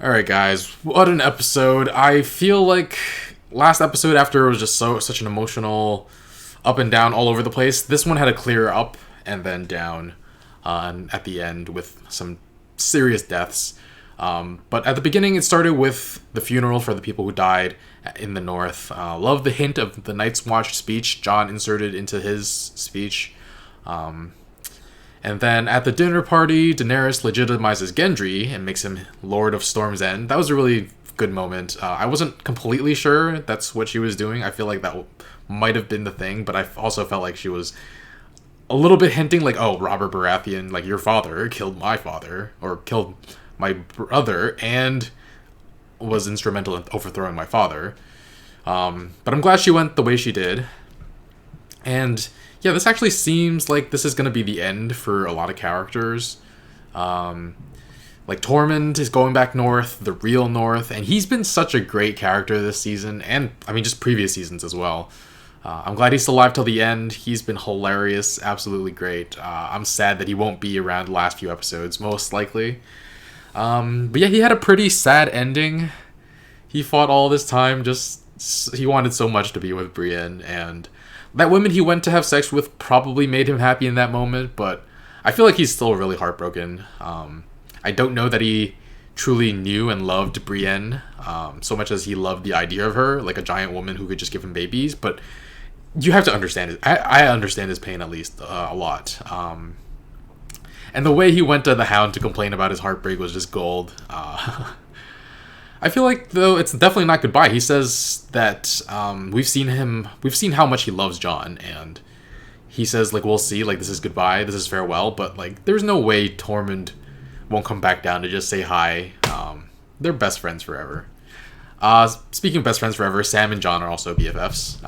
All right, guys, what an episode! I feel like last episode after it was just such an emotional up and down all over the place. This one had a clear up and then down at the end with some serious deaths. But at the beginning, it started with the funeral for the people who died in the North. Love the hint of the Night's Watch speech Jon inserted into his speech. And then at the dinner party, Daenerys legitimizes Gendry and makes him Lord of Storm's End. That was a really good moment. I wasn't completely sure that's what she was doing. I feel like that might have been the thing, but I also felt like she was a little bit hinting like, oh, Robert Baratheon, like your father killed my father, or killed my brother, and was instrumental in overthrowing my father. But I'm glad she went the way she did. And yeah, this actually seems like this is going to be the end for a lot of characters. Like Tormund is going back north, the real north, and he's been such a great character this season, and I mean just previous seasons as well. I'm glad he's still alive till the end. He's been hilarious, absolutely great. I'm sad that he won't be around the last few episodes, most likely. But yeah, he had a pretty sad ending. He fought all this time, he wanted so much to be with Brienne, and that woman he went to have sex with probably made him happy in that moment, but I feel like he's still really heartbroken. I don't know that he truly knew and loved Brienne so much as he loved the idea of her, like a giant woman who could just give him babies, but you have to understand it. I understand his pain at least a lot. And the way he went to the Hound to complain about his heartbreak was just gold. I feel like though it's definitely not goodbye. He says that we've seen how much he loves Jon, and he says like we'll see, like this is goodbye, this is farewell. But like there's no way Tormund won't come back down to just say hi. They're best friends forever. Speaking of best friends forever, Sam and Jon are also BFFs.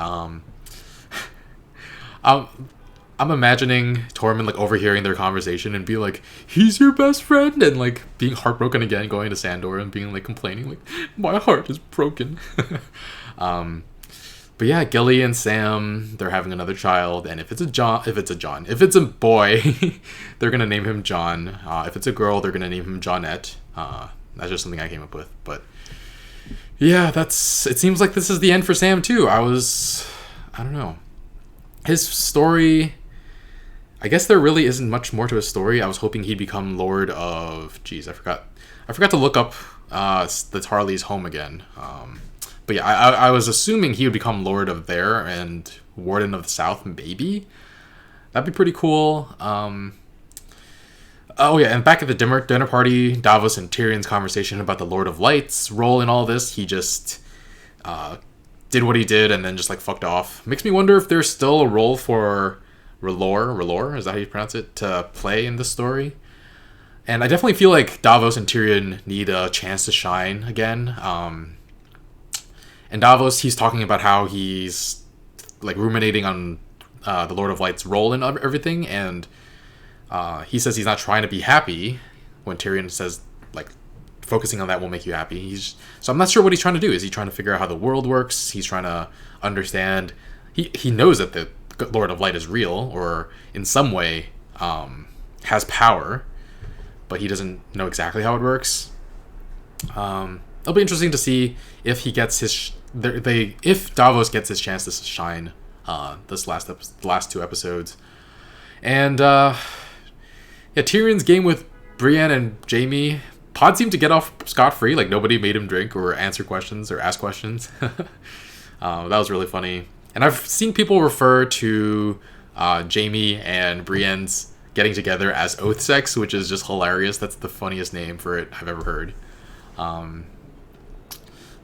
I'm imagining Tormund like overhearing their conversation and be like, "He's your best friend," and like being heartbroken again, going to Sandor and being like complaining, like, "My heart is broken." But yeah, Gilly and Sam, they're having another child, and if it's a boy, they're gonna name him John. If it's a girl, they're gonna name him Johnette. That's just something I came up with, but yeah, it seems like this is the end for Sam too. I don't know. His story, I guess there really isn't much more to his story. I was hoping he'd become Lord of... Jeez, I forgot to look up the Tarley's home again. But yeah, I was assuming he would become Lord of there and Warden of the South, maybe? That'd be pretty cool. Oh yeah, and back at the dinner party, Davos and Tyrion's conversation about the Lord of Light's role in all this, he just... did what he did and then just like fucked off. Makes me wonder if there's still a role for R'hllor, is that how you pronounce it, to play in this story. And I definitely feel like Davos and Tyrion need a chance to shine again. And Davos, he's talking about how he's like ruminating on the Lord of Light's role in everything, and he says he's not trying to be happy when Tyrion says like focusing on that will make you happy. So I'm not sure what he's trying to do. Is he trying to figure out how the world works? He's trying to understand. He knows that the Lord of Light is real, or in some way has power, but he doesn't know exactly how it works. It'll be interesting to see if he gets if Davos gets his chance to shine this last two episodes. And yeah, Tyrion's game with Brienne and Jaime. Pod seemed to get off scot-free, like nobody made him drink or answer questions or ask questions. That was really funny. And I've seen people refer to Jaime and Brienne's getting together as oath sex, which is just hilarious. That's the funniest name for it I've ever heard. But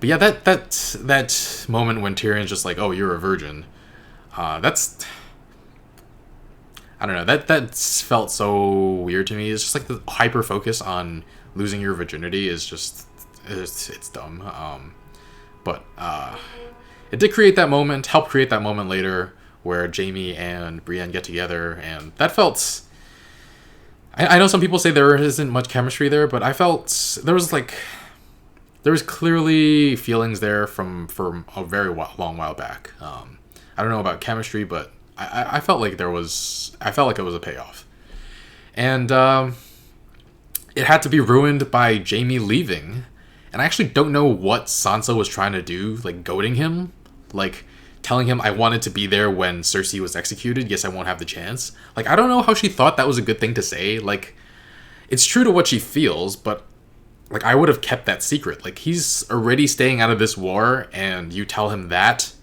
yeah, that moment when Tyrion's just like, "Oh, you're a virgin," I don't know, that felt so weird to me. It's just like the hyper focus on losing your virginity is just it's dumb. But it did create that moment, help create that moment later where Jaime and Brienne get together, and that felt... I know some people say there isn't much chemistry there, but I felt there was clearly feelings there from a very long while back. I don't know about chemistry, but I felt like it was a payoff. And it had to be ruined by Jaime leaving. And I actually don't know what Sansa was trying to do, like goading him, like telling him I wanted to be there when Cersei was executed. Yes, I won't have the chance. Like, I don't know how she thought that was a good thing to say. Like, it's true to what she feels, but like, I would have kept that secret. Like, he's already staying out of this war, and you tell him that.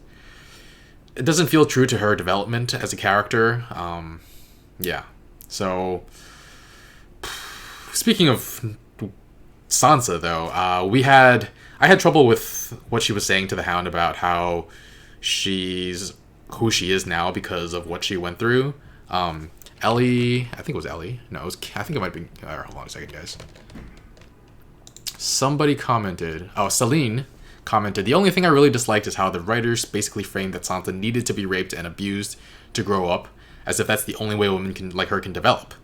It doesn't feel true to her development as a character. Yeah. So, speaking of Sansa, though, I had trouble with what she was saying to the Hound about how she's who she is now because of what she went through. Ellie, I think it was Ellie. No, I think it might be. Hold on a second, guys. Somebody commented. Oh, Celine commented, the only thing I really disliked is how the writers basically framed that Sansa needed to be raped and abused to grow up, as if that's the only way a woman like her can develop.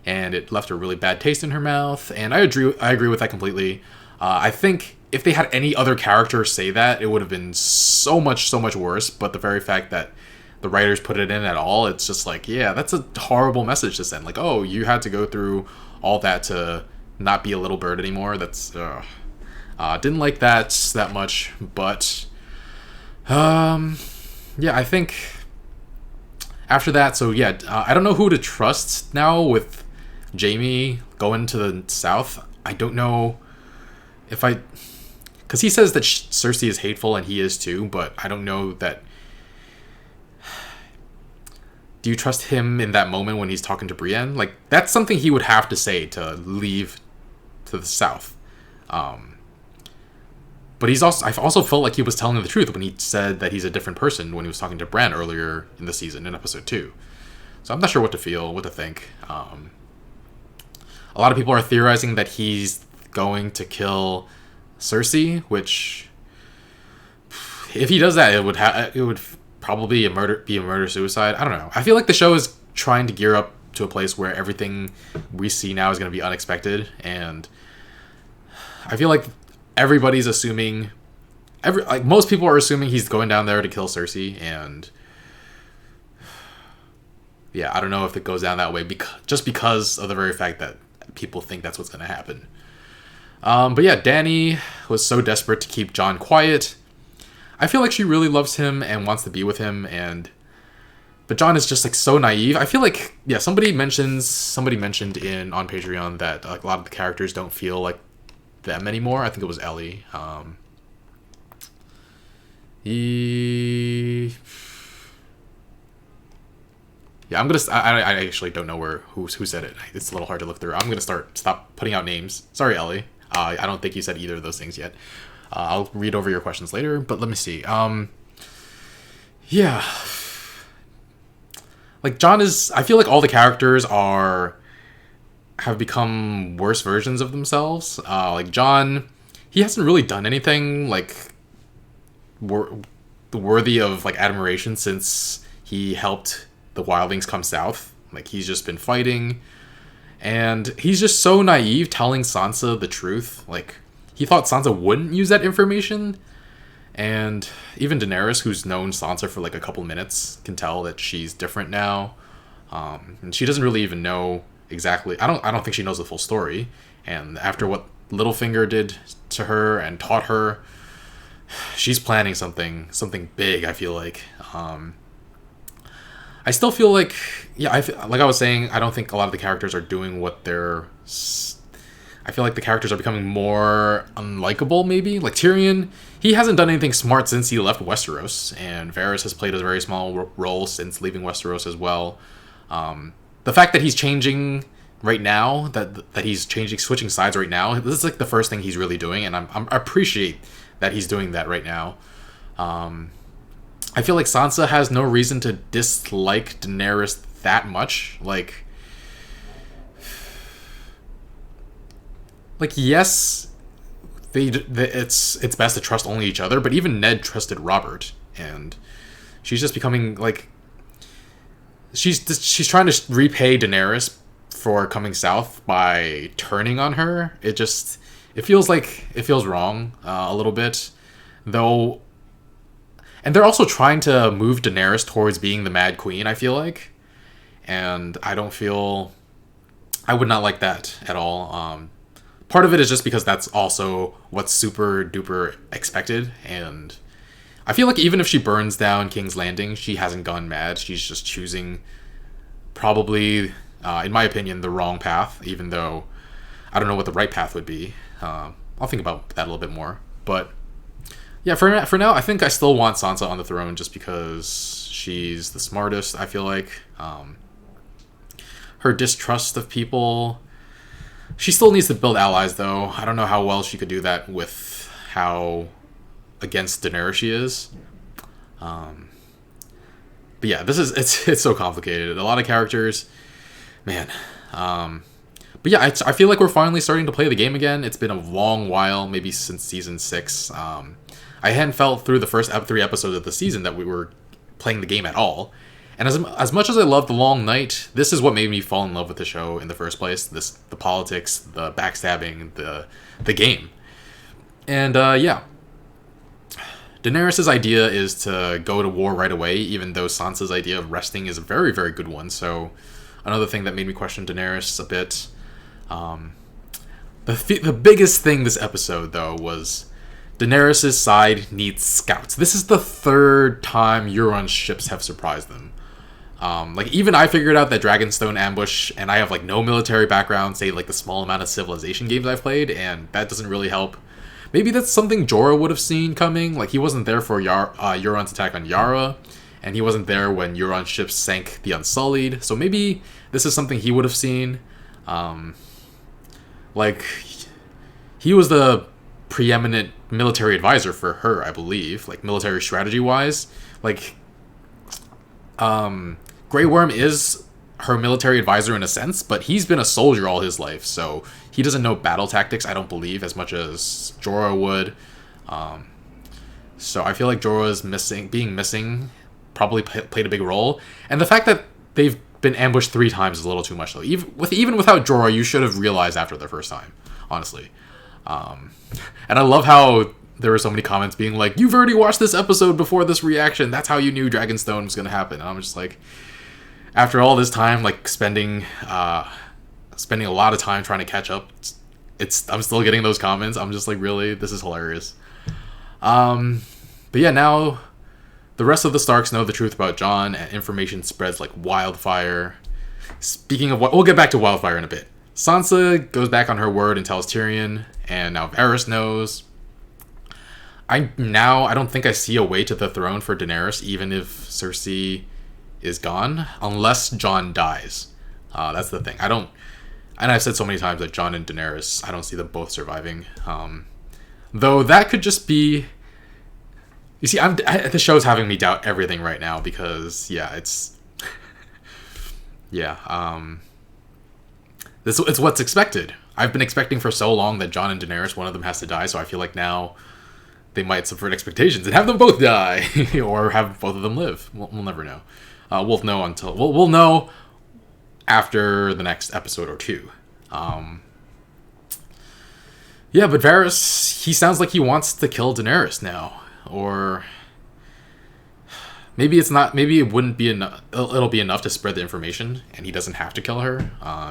And it left a really bad taste in her mouth, and I agree with that completely. I think if they had any other character say that, it would have been so much worse, but the very fact that the writers put it in at all, it's just like, yeah, that's a horrible message to send. Like, oh, you had to go through all that to not be a little bird anymore. That's, didn't like that much, but, yeah, I think after that, so yeah, I don't know who to trust now with Jaime going to the south. I don't know if because he says that Cersei is hateful and he is too, but I don't know that. Do you trust him in that moment when he's talking to Brienne? Like, that's something he would have to say to leave to the south. But I've also felt like he was telling the truth when he said that he's a different person when he was talking to Bran earlier in the season in episode 2. So I'm not sure what to think. A lot of people are theorizing that he's going to kill Cersei, which, if he does that, it would probably be a murder suicide. I don't know. I feel like the show is trying to gear up to a place where everything we see now is going to be unexpected, and I feel like everybody's assuming, most people are assuming he's going down there to kill Cersei, and yeah, I don't know if it goes down that way just because of the very fact that people think that's what's going to happen. But yeah, Dany was so desperate to keep Jon quiet. I feel like she really loves him and wants to be with him, but Jon is just like so naive. I feel like, yeah, somebody mentioned on Patreon that like, a lot of the characters don't feel like them anymore. I think it was Ellie. Yeah, I actually don't know who said it. It's a little hard to look through. I'm gonna stop putting out names. Sorry, Ellie. I don't think you said either of those things yet. I'll read over your questions later, but let me see. Yeah. Like, Jon is... I feel like all the characters have become worse versions of themselves. Like, Jon, he hasn't really done anything, like, worthy of, like, admiration since he helped the Wildlings come south. Like, he's just been fighting, and he's just so naive telling Sansa the truth. Like, he thought Sansa wouldn't use that information, and even Daenerys, who's known Sansa for like a couple minutes, can tell that she's different now. And she doesn't really even know exactly. I don't think she knows the full story. And after what Littlefinger did to her and taught her, she's planning something big. I feel like. I still feel like, yeah, like I was saying, I don't think a lot of the characters are doing what they're... I feel like the characters are becoming more unlikable, maybe. Like Tyrion, he hasn't done anything smart since he left Westeros, and Varys has played a very small role since leaving Westeros as well. The fact that he's changing right now, that he's switching sides right now, this is like the first thing he's really doing, and I appreciate that he's doing that right now. I feel like Sansa has no reason to dislike Daenerys that much. Like yes, it's best to trust only each other, but even Ned trusted Robert, and she's just becoming like she's trying to repay Daenerys for coming south by turning on her. It feels wrong a little bit, though. And they're also trying to move Daenerys towards being the Mad Queen, I feel like. And I would not like that at all. part of it is just because that's also what's super duper expected, and I feel like even if she burns down King's Landing, she hasn't gone mad. She's just choosing probably, in my opinion, the wrong path, even though I don't know what the right path would be. I'll think about that a little bit more. But yeah, for now, I think I still want Sansa on the throne just because she's the smartest, I feel like. Her distrust of people... She still needs to build allies, though. I don't know how well she could do that with how against Daenerys she is. But yeah, it's so complicated. A lot of characters, man. But yeah, I feel like we're finally starting to play the game again. It's been a long while, maybe since season 6. I hadn't felt through the first 3 episodes of the season that we were playing the game at all. And as much as I love The Long Night, this is what made me fall in love with the show in the first place. The politics, the backstabbing, the game. And yeah. Daenerys' idea is to go to war right away, even though Sansa's idea of resting is a very, very good one. So another thing that made me question Daenerys a bit. The biggest thing this episode, though, was Daenerys' side needs scouts. This is the 3rd time Euron's ships have surprised them. Like, even I figured out that Dragonstone ambush, and I have, like, no military background, say, like, the small amount of Civilization games I've played, and that doesn't really help. Maybe that's something Jorah would have seen coming. Like, he wasn't there for Euron's attack on Yara, and he wasn't there when Euron's ships sank the Unsullied, so maybe this is something he would have seen. Like, he was the preeminent military advisor for her, I believe, like, military strategy-wise. Like, Grey Worm is her military advisor in a sense, but he's been a soldier all his life, so he doesn't know battle tactics, I don't believe, as much as Jorah would. So I feel like Jorah's being missing probably played a big role. And the fact that they've been ambushed 3 times is a little too much, though. Even without Jorah, you should have realized after the first time, honestly. And I love how there were so many comments being like, you've already watched this episode before this reaction, that's how you knew Dragonstone was going to happen. And I'm just like, after all this time, like, spending a lot of time trying to catch up, I'm still getting those comments. I'm just like, really? This is hilarious. But yeah, now the rest of the Starks know the truth about Jon, and information spreads like wildfire. Speaking of what, we'll get back to wildfire in a bit. Sansa goes back on her word and tells Tyrion, and now Varys knows. I don't think I see a way to the throne for Daenerys, even if Cersei is gone, unless Jon dies. That's the thing. And I've said so many times that Jon and Daenerys, I don't see them both surviving. Though that could just be... You see, the show's having me doubt everything right now because, yeah, it's... yeah, it's what's expected. I've been expecting for so long that Jon and Daenerys, one of them has to die, so I feel like now they might subvert expectations and have them both die, or have both of them live. We'll never know. We'll know until... We'll know after the next episode or 2. Yeah, but Varys, he sounds like he wants to kill Daenerys now. Or maybe it's not. Maybe it wouldn't be enough. It'll be enough to spread the information, and he doesn't have to kill her.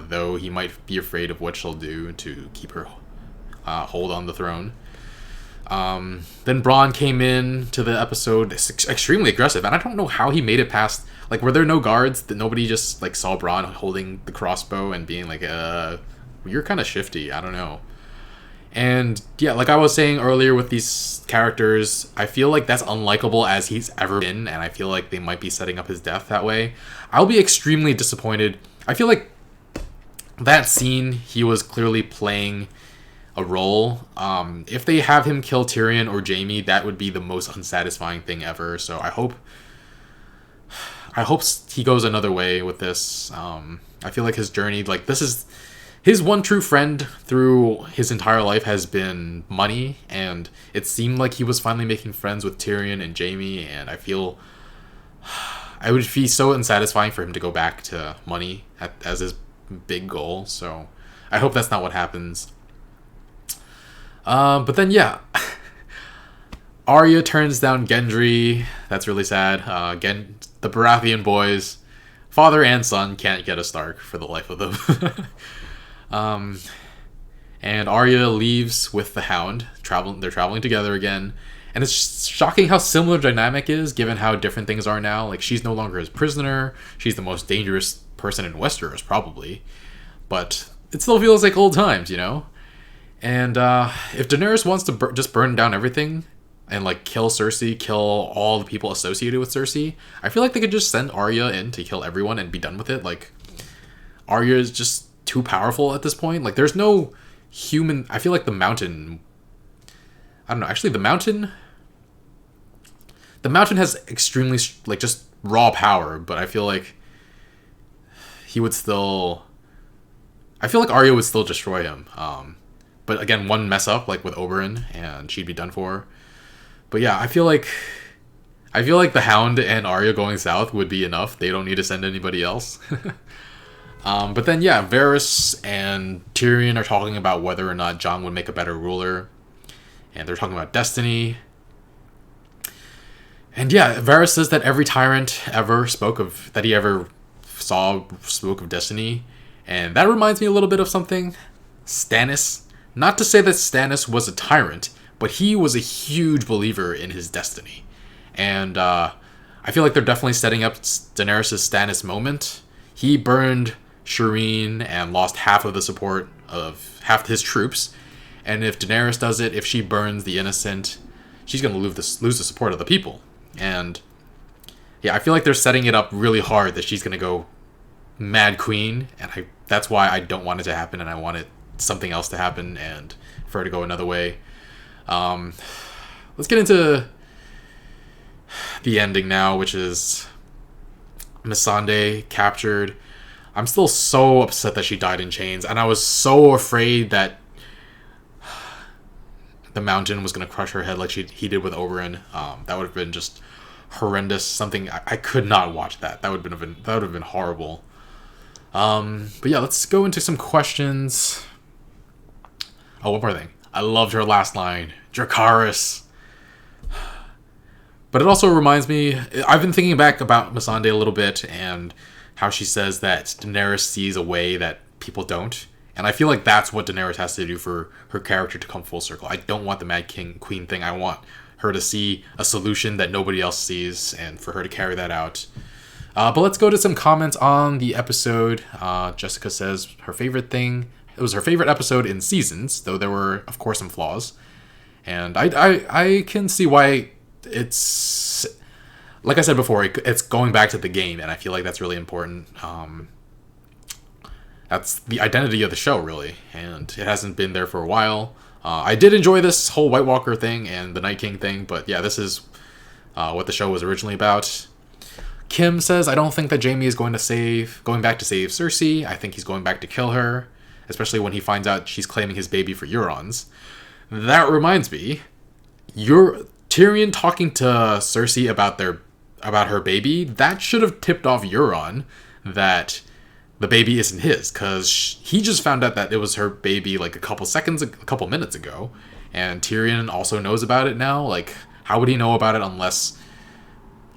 Though he might be afraid of what she'll do to keep her hold on the throne. Then Bronn came in to the episode extremely aggressive, and I don't know how he made it past. Like, were there no guards? That nobody just like saw Bronn holding the crossbow and being like, "You're kind of shifty." I don't know. And yeah, like I was saying earlier with these characters, I feel like that's unlikable as he's ever been, and I feel like they might be setting up his death that way. I'll be extremely disappointed. I feel like that scene, he was clearly playing a role. If they have him kill Tyrion or Jaime, that would be the most unsatisfying thing ever. So I hope he goes another way with this. I feel like his journey, like this is... His one true friend through his entire life has been money, and it seemed like he was finally making friends with Tyrion and Jaime, and I feel it would be so unsatisfying for him to go back to money as his big goal, so I hope that's not what happens. But then, yeah, Arya turns down Gendry. That's really sad. The Baratheon boys, father and son, can't get a Stark for the life of them. And Arya leaves with the Hound. They're traveling together again. And it's shocking how similar dynamic is, given how different things are now. Like, she's no longer his prisoner. She's the most dangerous person in Westeros, probably. But it still feels like old times, you know? And if Daenerys wants to just burn down everything and, like, kill Cersei, kill all the people associated with Cersei, I feel like they could just send Arya in to kill everyone and be done with it. Like, Arya is just too powerful at this point. Like, there's no human... I feel like the Mountain... I don't know. Actually, the Mountain has extremely, like, just raw power, but I feel like he would still... I feel like Arya would still destroy him. But again, one mess up, like with Oberyn, and she'd be done for. But yeah, I feel like the Hound and Arya going south would be enough. They don't need to send anybody else. But then, yeah, Varys and Tyrion are talking about whether or not Jon would make a better ruler. And they're talking about destiny. And yeah, Varys says that every tyrant ever spoke of destiny. And that reminds me a little bit of something. Stannis. Not to say that Stannis was a tyrant, but he was a huge believer in his destiny. And I feel like they're definitely setting up Daenerys' Stannis moment. He burned Shireen and lost half of the support of half his troops. And if Daenerys does it, if she burns the innocent, she's going to lose the support of the people. And yeah, I feel like they're setting it up really hard that she's going to go Mad Queen. And that's why I don't want it to happen, and I want something else to happen and for her to go another way. Let's get into the ending now, which is Missandei captured. I'm still so upset that she died in chains, and I was so afraid that the Mountain was going to crush her head like he did with Oberyn. That would have been just horrendous. Something I could not watch that. That would have been horrible. But yeah, let's go into some questions. Oh, one more thing. I loved her last line, Dracarys. But it also reminds me, I've been thinking back about Missandei a little bit and how she says that Daenerys sees a way that people don't. And I feel like that's what Daenerys has to do for her character to come full circle. I don't want the Mad Queen thing. I want her to see a solution that nobody else sees and for her to carry that out. But let's go to some comments on the episode. Jessica says it was her favorite episode in seasons, though there were, of course, some flaws. And I can see why it's... Like I said before, it's going back to the game, and I feel like that's really important. That's the identity of the show, really, and it hasn't been there for a while. I did enjoy this whole White Walker thing and the Night King thing, but yeah, this is what the show was originally about. Kim says, I don't think that Jaime is going back to save Cersei. I think he's going back to kill her, especially when he finds out she's claiming his baby for Euron's. That reminds me, Tyrion talking to Cersei about her baby, that should have tipped off Euron that the baby isn't his, because he just found out that it was her baby like a couple minutes ago, and Tyrion also knows about it now. Like, how would he know about it unless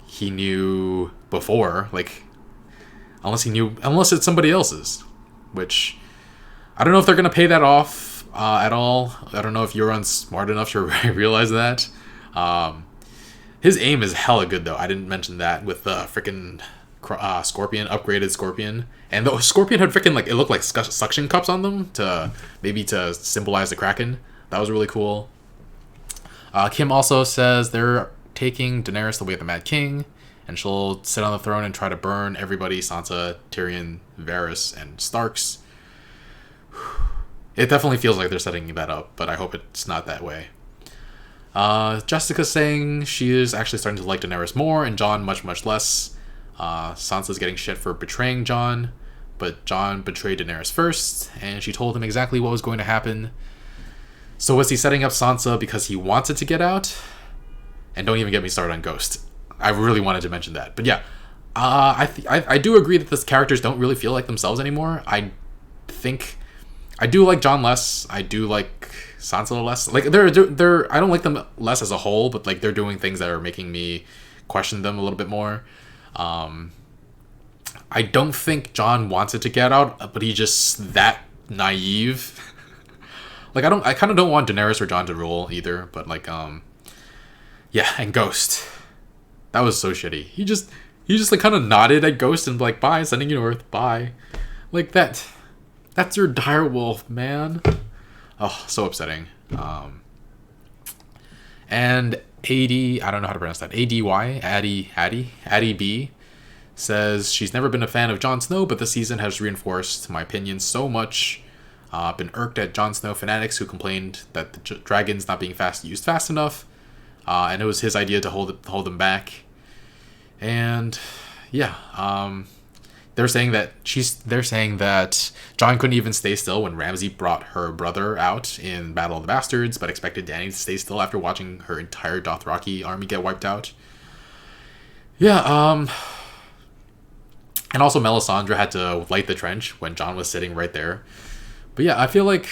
he knew before? Like, unless it's somebody else's, which I don't know if they're gonna pay that off at all. I don't know if Euron's smart enough to realize that. His aim is hella good, though. I didn't mention that with the freaking Scorpion, upgraded Scorpion. And the Scorpion had freaking, like, it looked like suction cups on them to symbolize the Kraken. That was really cool. Kim also says they're taking Daenerys the way of the Mad King, and she'll sit on the throne and try to burn everybody, Sansa, Tyrion, Varys, and Starks. It definitely feels like they're setting that up, but I hope it's not that way. Jessica's saying she is actually starting to like Daenerys more, and Jon much, much less. Sansa's getting shit for betraying Jon, but Jon betrayed Daenerys first, and she told him exactly what was going to happen. So was he setting up Sansa because he wants it to get out? And don't even get me started on Ghost. I really wanted to mention that. But yeah, I do agree that these characters don't really feel like themselves anymore. I think I do like Jon less. I do like Sansa less. Like they're I don't like them less as a whole, but like they're doing things that are making me question them a little bit more. I don't think Jon wants it to get out, but he's just that naive. Like, I kind of don't want Daenerys or Jon to rule either, but like, yeah, and Ghost. That was so shitty. He just like kind of nodded at Ghost and like, bye, sending you north, bye. Like that's your direwolf, man. Oh, so upsetting. And I don't know how to pronounce that. Addie B says she's never been a fan of Jon Snow, but the season has reinforced my opinion so much. Been irked at Jon Snow fanatics who complained that the dragons not being used fast enough, and it was his idea to hold them back. And yeah, they're saying that Jon couldn't even stay still when Ramsay brought her brother out in Battle of the Bastards, but expected Dany to stay still after watching her entire Dothraki army get wiped out. Yeah, and also Melisandre had to light the trench when Jon was sitting right there. But yeah, I feel like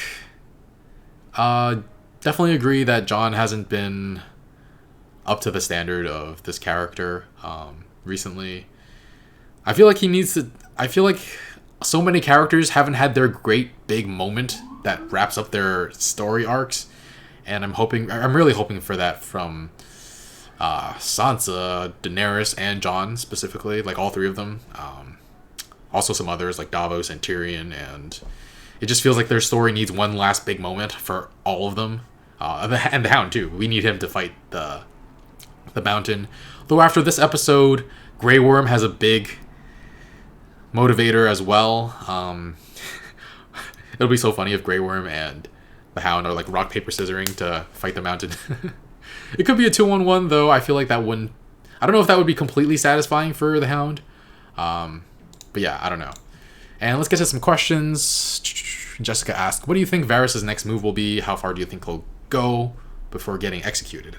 definitely agree that Jon hasn't been up to the standard of this character recently. I feel like so many characters haven't had their great big moment that wraps up their story arcs, and I'm really hoping for that from Sansa, Daenerys, and Jon specifically, like all three of them. Also some others like Davos and Tyrion, and it just feels like their story needs one last big moment for all of them. And the Hound too. We need him to fight the Mountain. Though after this episode, Grey Worm has a big motivator as well. It'll be so funny if Grey Worm and the Hound are like rock, paper, scissoring to fight the Mountain. It could be a 2-on-1 though. I feel like that wouldn't... I don't know if that would be completely satisfying for the Hound. But yeah, I don't know. And let's get to some questions. Jessica asked, what do you think Varys' next move will be? How far do you think he'll go before getting executed?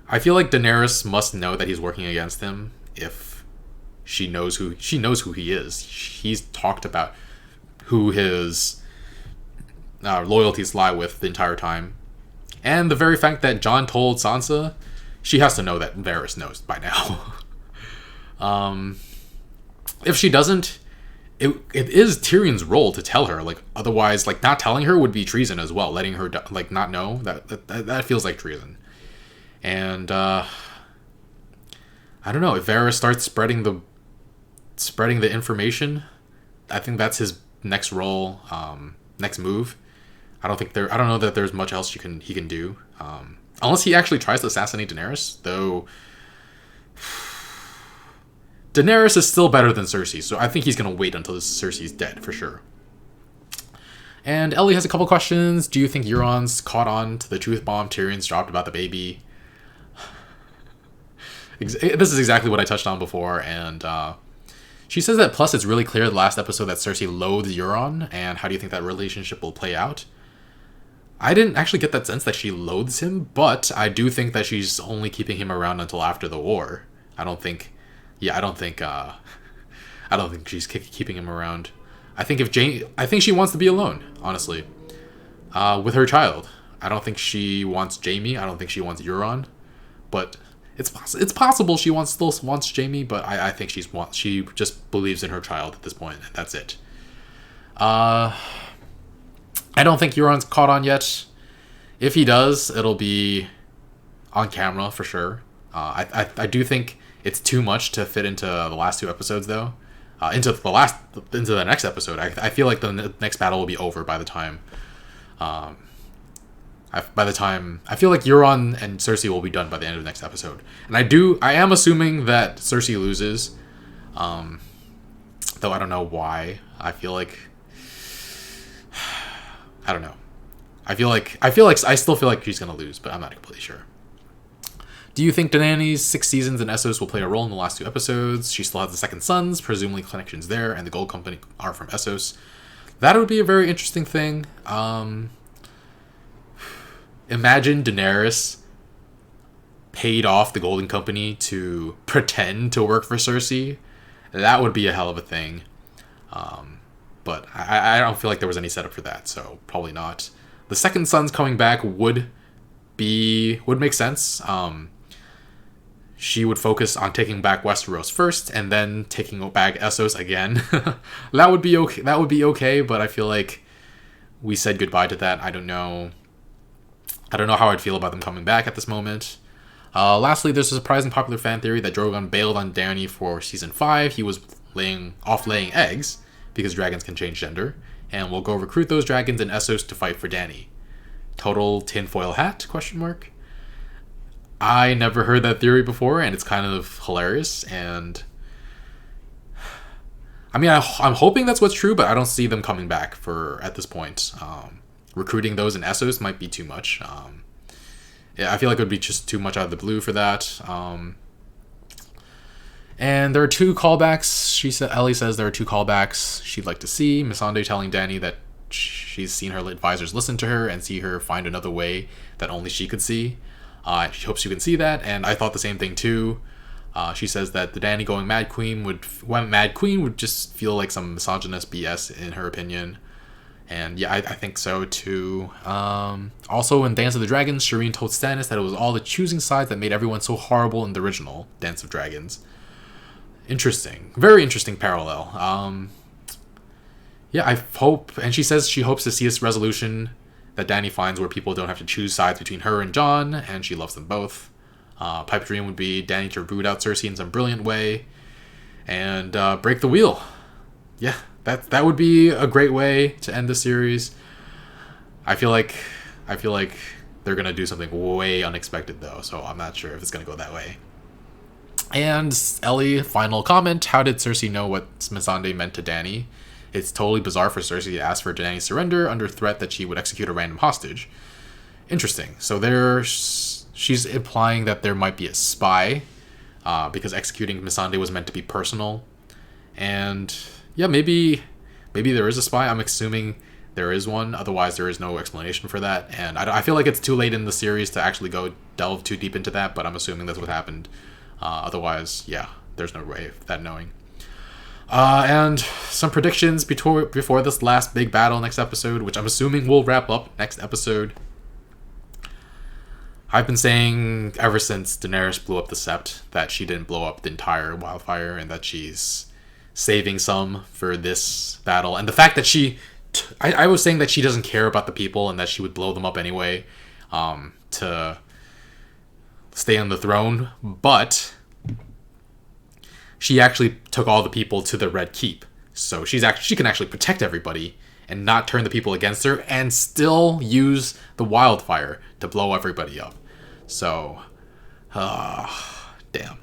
I feel like Daenerys must know that he's working against him if she knows who he is. He's talked about who his loyalties lie with the entire time. And the very fact that Jon told Sansa, she has to know that Varys knows by now. If she doesn't, it is Tyrion's role to tell her. Like, otherwise, like, not telling her would be treason as well. Letting her like not know, that feels like treason. And I don't know, if Varys starts spreading the information, I think that's his next role, next move. I don't know that there's much else he can do, unless he actually tries to assassinate Daenerys. Though Daenerys is still better than Cersei, so I think he's gonna wait until Cersei's dead for sure. And Ellie has a couple questions. Do you think Euron's caught on to the truth bomb Tyrion's dropped about the baby? This is exactly what I touched on before, and she says that plus it's really clear the last episode that Cersei loathes Euron, and how do you think that relationship will play out? I didn't actually get that sense that she loathes him, but I do think that she's only keeping him around until after the war. I don't think she's keeping him around. I think she wants to be alone, honestly, with her child. I don't think she wants Jaime. I don't think she wants Euron, but it's possible she still wants Jaime. But I think she just believes in her child at this point, and that's it. I don't think Euron's caught on yet. If he does, it'll be on camera for sure. I do think it's too much to fit into the last two episodes, though. Into the next episode. I feel like the next battle will be over by the time. I feel like Euron and Cersei will be done by the end of the next episode, and I am assuming that Cersei loses. Though I don't know why. I don't know. I still feel like she's gonna lose, but I'm not completely sure. Do you think Dany's 6 seasons in Essos will play a role in the last 2 episodes? She still has the Second Sons, presumably connections there, and the Gold Company are from Essos. That would be a very interesting thing. Imagine Daenerys paid off the Golden Company to pretend to work for Cersei. That would be a hell of a thing. But I don't feel like there was any setup for that, so probably not. The Second Sons coming back would make sense. She would focus on taking back Westeros first, and then taking back Essos again. That would be okay. But I feel like we said goodbye to that. I don't know how I'd feel about them coming back at this moment. Lastly, there's a surprising popular fan theory that Drogon bailed on Dany for season 5. He was laying eggs because dragons can change gender, and will go recruit those dragons in Essos to fight for Dany. Total tinfoil hat? Question mark. I never heard that theory before, and it's kind of hilarious. And I mean, I'm hoping that's what's true, but I don't see them coming back at this point. Recruiting those in Essos might be too much. Yeah, I feel like it would be just too much out of the blue for that. And there are 2 callbacks. Ellie says there are 2 callbacks she'd like to see. Missandei telling Dany that she's seen her advisors listen to her and see her find another way that only she could see. She hopes you can see that, and I thought the same thing too. She says that the Dany going Mad Queen would just feel like some misogynist BS in her opinion. And yeah, I think so too. Also, in Dance of the Dragons, Shireen told Stannis that it was all the choosing sides that made everyone so horrible in the original Dance of Dragons. Interesting. Very interesting parallel. Yeah, I hope... And she says she hopes to see this resolution that Dany finds where people don't have to choose sides between her and Jon, and she loves them both. Pipe dream would be Dany to root out Cersei in some brilliant way and break the wheel. Yeah, that would be a great way to end the series. I feel like they're gonna do something way unexpected though, so I'm not sure if it's gonna go that way. And Ellie, final comment: how did Cersei know what Missandei meant to Dany? It's totally bizarre for Cersei to ask for Dany's surrender under threat that she would execute a random hostage. Interesting. So she's implying that there might be a spy, because executing Missandei was meant to be personal. And yeah, maybe there is a spy. I'm assuming there is one. Otherwise, there is no explanation for that. And I feel like it's too late in the series to actually go delve too deep into that, but I'm assuming that's what happened. Otherwise, yeah, there's no way of that knowing. And some predictions before this last big battle next episode, which I'm assuming will wrap up next episode. I've been saying ever since Daenerys blew up the Sept that she didn't blow up the entire wildfire and that she's saving some for this battle. And the fact that I was saying that she doesn't care about the people and that she would blow them up anyway to stay on the throne, but she actually took all the people to the Red Keep. So she can actually protect everybody and not turn the people against her and still use the wildfire to blow everybody up. So, damn.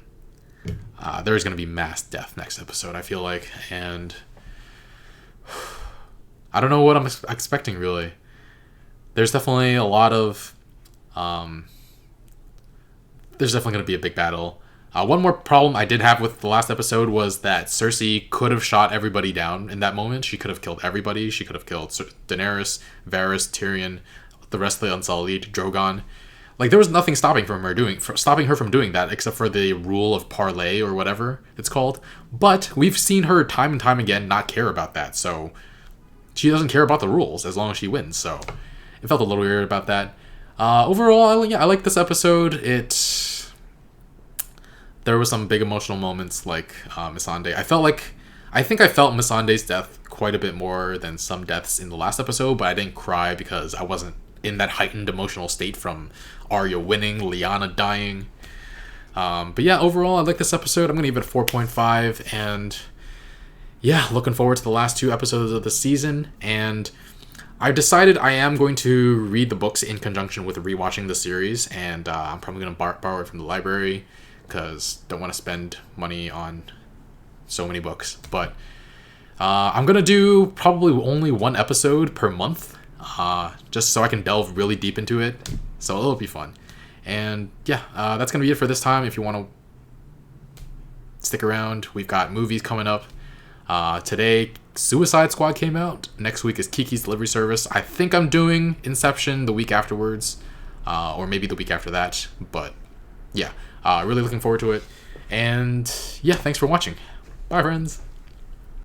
There's going to be mass death next episode, I feel like. And I don't know what I'm expecting, really. There's definitely a lot of... there's definitely going to be a big battle. One more problem I did have with the last episode was that Cersei could have shot everybody down in that moment. She could have killed everybody. She could have killed Daenerys, Varys, Tyrion, the rest of the Unsullied, Drogon. Like, there was nothing stopping her from doing that, except for the rule of parley or whatever it's called. But we've seen her time and time again not care about that. So she doesn't care about the rules as long as she wins. So it felt a little weird about that. Overall, yeah, I like this episode. There were some big emotional moments like Missandei. I think I felt Missandei's death quite a bit more than some deaths in the last episode, but I didn't cry because I wasn't in that heightened emotional state from Arya winning, Lyanna dying. But yeah, overall, I like this episode. I'm going to give it a 4.5, and yeah, looking forward to the last 2 episodes of the season. And I've decided I am going to read the books in conjunction with rewatching the series, and I'm probably going to borrow it from the library because don't want to spend money on so many books. But I'm going to do probably only 1 episode per month, just so I can delve really deep into it. So it'll be fun. And yeah, that's going to be it for this time. If you want to stick around, we've got movies coming up. Today, Suicide Squad came out. Next week is Kiki's Delivery Service. I think I'm doing Inception the week afterwards, or maybe the week after that. But yeah, really looking forward to it. And yeah, thanks for watching. Bye, friends.